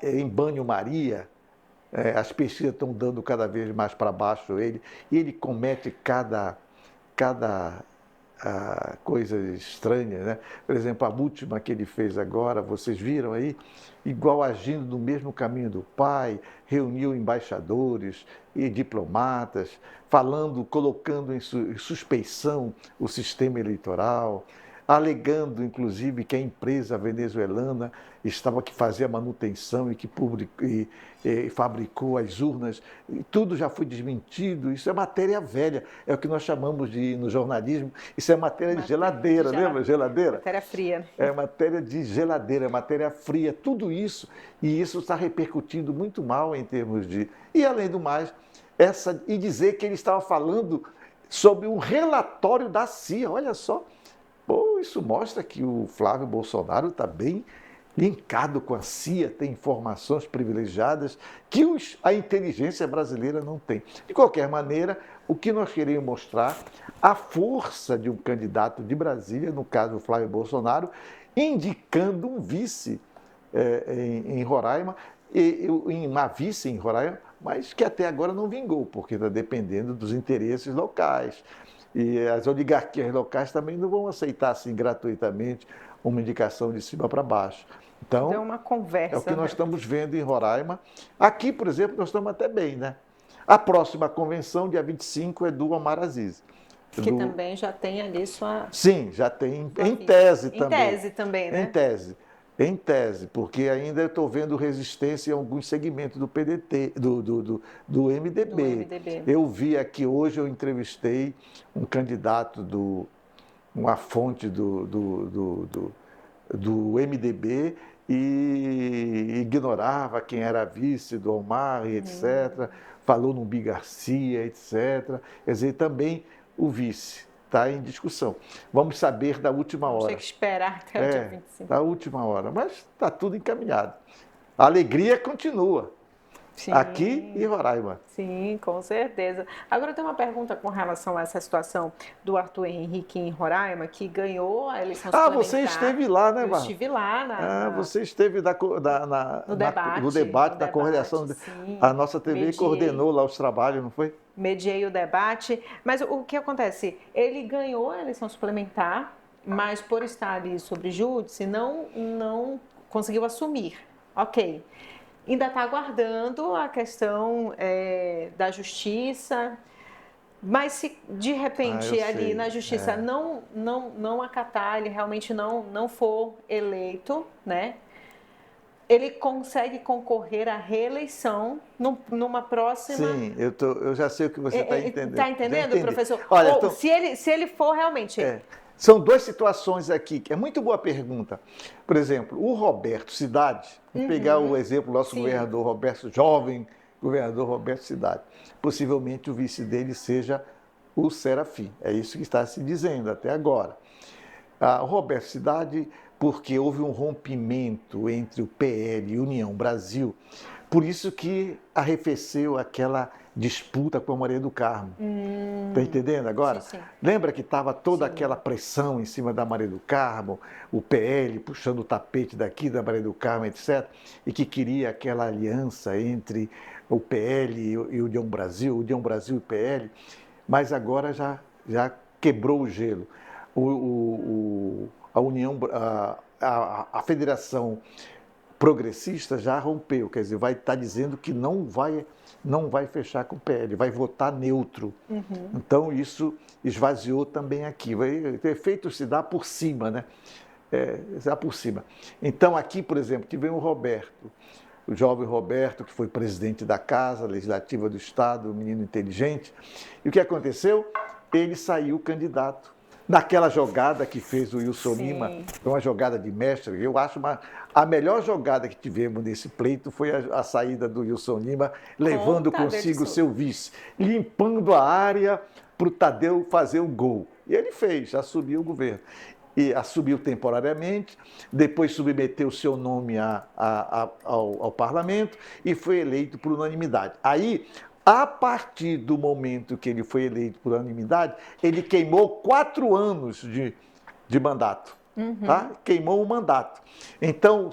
em banho-maria, as pesquisas estão dando cada vez mais para baixo ele, e ele comete cada coisa estranha, né? Por exemplo, a última que ele fez agora, vocês viram aí, igual agindo no mesmo caminho do pai, reuniu embaixadores e diplomatas, colocando em suspeição o sistema eleitoral, alegando, inclusive, que a empresa venezuelana que fazia manutenção e que fabricou as urnas. E tudo já foi desmentido. Isso é matéria velha. É o que nós chamamos no jornalismo, isso é matéria de geladeira, lembra? Geladeira? Matéria fria. É matéria de geladeira, matéria fria, tudo isso. E isso está repercutindo muito mal em termos de... E, além do mais, e dizer que ele estava falando sobre um relatório da CIA, olha só. Pô, isso mostra que o Flávio Bolsonaro está bem linkado com a CIA, tem informações privilegiadas que a inteligência brasileira não tem. De qualquer maneira, o que nós queremos mostrar, a força de um candidato de Brasília, no caso o Flávio Bolsonaro, indicando um vice em Roraima, uma vice em Roraima, mas que até agora não vingou, porque está dependendo dos interesses locais. E as oligarquias locais também não vão aceitar assim gratuitamente uma indicação de cima para baixo. Então, deu uma conversa, é o que nós estamos vendo em Roraima. Aqui, por exemplo, nós estamos até bem, né? A próxima convenção, dia 25, é do Omar Aziz. Que também já tem ali sua... Sim, já tem, em tese também. Em tese também, né? Em tese, porque ainda eu estou vendo resistência em alguns segmentos do PDT, do MDB. Eu vi aqui hoje, eu entrevistei um candidato uma fonte do MDB e ignorava quem era vice do Omar, etc. Falou no Bi Garcia, etc. Quer dizer, também o vice está em discussão. Vamos saber da última hora. Tem que esperar até o dia 25. Da última hora, mas está tudo encaminhado. A alegria continua. Sim. Aqui em Roraima. Sim, com certeza. Agora tem uma pergunta com relação a essa situação do Arthur Henrique em Roraima, que ganhou a eleição suplementar. Você esteve lá, né, Bárbara? Eu estive lá. Você esteve no debate da coordenação. Sim. A nossa TV coordenou lá os trabalhos, não foi? Mediei o debate. Mas o que acontece? Ele ganhou a eleição suplementar, mas por estar ali sobre júdice, não conseguiu assumir. Ok. Ainda está aguardando a questão da justiça, mas se de repente ali na justiça não acatar, ele realmente não for eleito, né? Ele consegue concorrer à reeleição numa próxima... Sim, eu já sei o que você está entendendo. Está entendendo, professor? Olha, Ou, se ele for realmente... São duas situações aqui, que é muito boa pergunta. Por exemplo, o Roberto Cidade, vamos pegar o exemplo do nosso governador Roberto, jovem governador Roberto Cidade. Possivelmente o vice dele seja o Serafim. É isso que está se dizendo até agora. O Roberto Cidade, porque houve um rompimento entre o PL e União Brasil, por isso que arrefeceu aquela disputa com a Maria do Carmo. Está entendendo agora? Sim. Lembra que estava toda aquela pressão em cima da Maria do Carmo, o PL puxando o tapete daqui da Maria do Carmo, etc., e que queria aquela aliança entre o PL e o União Brasil e o PL, mas agora já quebrou o gelo. A Federação Progressista já rompeu, quer dizer, vai estar dizendo que não vai fechar com o PL, vai votar neutro. Então, isso esvaziou também aqui. O efeito se dá por cima, né? Se dá por cima. Então, aqui, por exemplo, tivemos o Roberto, o jovem Roberto, que foi presidente da Casa Legislativa do Estado, um menino inteligente. E o que aconteceu? Ele saiu candidato. naquela jogada que fez o Wilson Sim. Lima, foi uma jogada de mestre. Eu acho a melhor jogada que tivemos nesse pleito foi a saída do Wilson Lima, levando consigo o seu vice, limpando a área para o Tadeu fazer o gol. E ele fez, assumiu o governo. E assumiu temporariamente, depois submeteu o seu nome ao parlamento e foi eleito por unanimidade. Aí, a partir do momento que ele foi eleito por unanimidade, ele queimou 4 anos de mandato. Tá? Queimou o mandato. Então,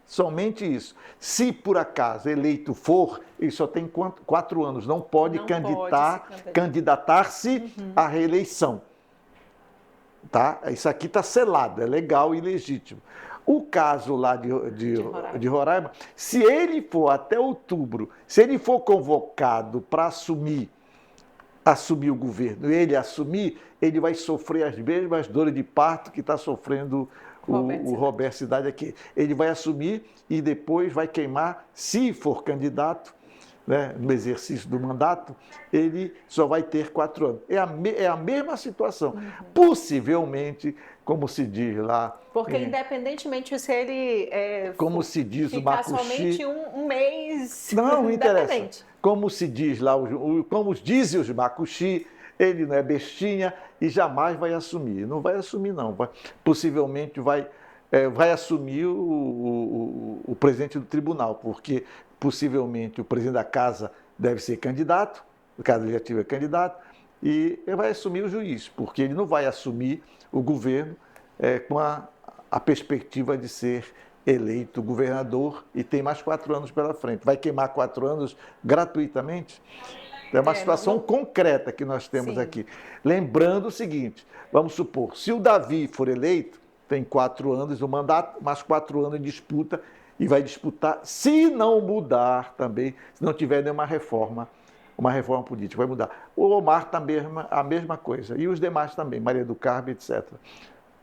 somente isso. Se por acaso eleito for, ele só tem 4 anos, não pode candidatar-se à reeleição. Tá? Isso aqui está selado, é legal e legítimo. O caso lá de Roraima, se ele for até outubro, se ele for convocado para assumir o governo, ele assumir, ele vai sofrer as mesmas dores de parto que está sofrendo o Roberto Cidade aqui. Ele vai assumir e depois vai queimar, se for candidato, né, no exercício do mandato, ele só vai ter 4 anos. É a mesma situação. Possivelmente, como se diz lá... Porque independentemente se ele como se diz o ficar Macuxi, somente um mês... Não interessa. Como se diz lá, como dizem os Macuxi, ele não é bestinha e jamais vai assumir. Não vai assumir, não. Possivelmente vai assumir o presidente do tribunal, porque possivelmente o presidente da casa deve ser candidato, o caso legislativo é candidato, e ele vai assumir o juiz, porque ele não vai assumir o governo com a perspectiva de ser eleito governador e tem mais 4 anos pela frente. Vai queimar 4 anos gratuitamente? É uma situação concreta que nós temos aqui. Lembrando o seguinte, vamos supor, se o Davi for eleito, tem 4 anos no mandato, mais 4 anos em disputa, e vai disputar, se não mudar também, se não tiver nenhuma reforma, uma reforma política, vai mudar. O Omar também, a mesma coisa, e os demais também, Maria do Carmo, etc.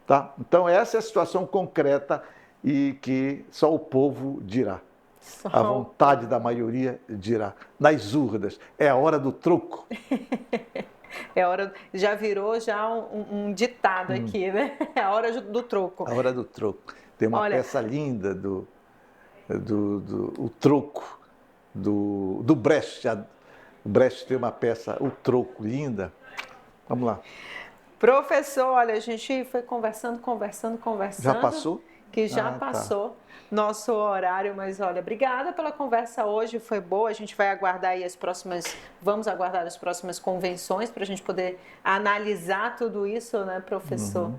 Tá? Então, essa é a situação concreta e que só o povo dirá. A vontade da maioria dirá. Nas urnas, é a hora do troco. É hora, já virou um ditado aqui, né? É a hora do troco. A hora do troco. Tem uma peça linda o troco, do Brecht. O Brecht tem uma peça, o troco, linda. Vamos lá. Professor, olha, a gente foi conversando. Já passou? Que já passou nosso horário, mas olha, obrigada pela conversa hoje, foi boa. A gente vai aguardar aí vamos aguardar as próximas convenções para a gente poder analisar tudo isso, né, professor?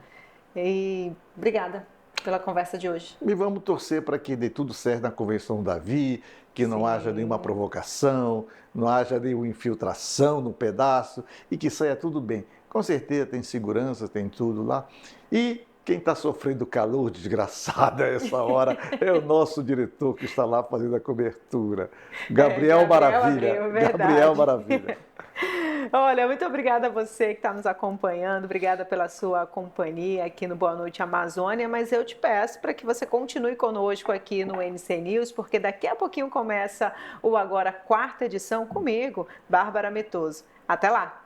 E obrigada pela conversa de hoje. E vamos torcer para que dê tudo certo na Convenção do Davi, que não haja nenhuma provocação, não haja nenhuma infiltração no pedaço e que saia tudo bem. Com certeza tem segurança, tem tudo lá. E quem está sofrendo calor desgraçado a essa hora é o nosso diretor que está lá fazendo a cobertura. Gabriel Maravilha. Gabriel Maravilha. Olha, muito obrigada a você que está nos acompanhando, obrigada pela sua companhia aqui no Boa Noite Amazônia, mas eu te peço para que você continue conosco aqui no NC News, porque daqui a pouquinho começa o Agora 4ª edição comigo, Bárbara Metoso. Até lá!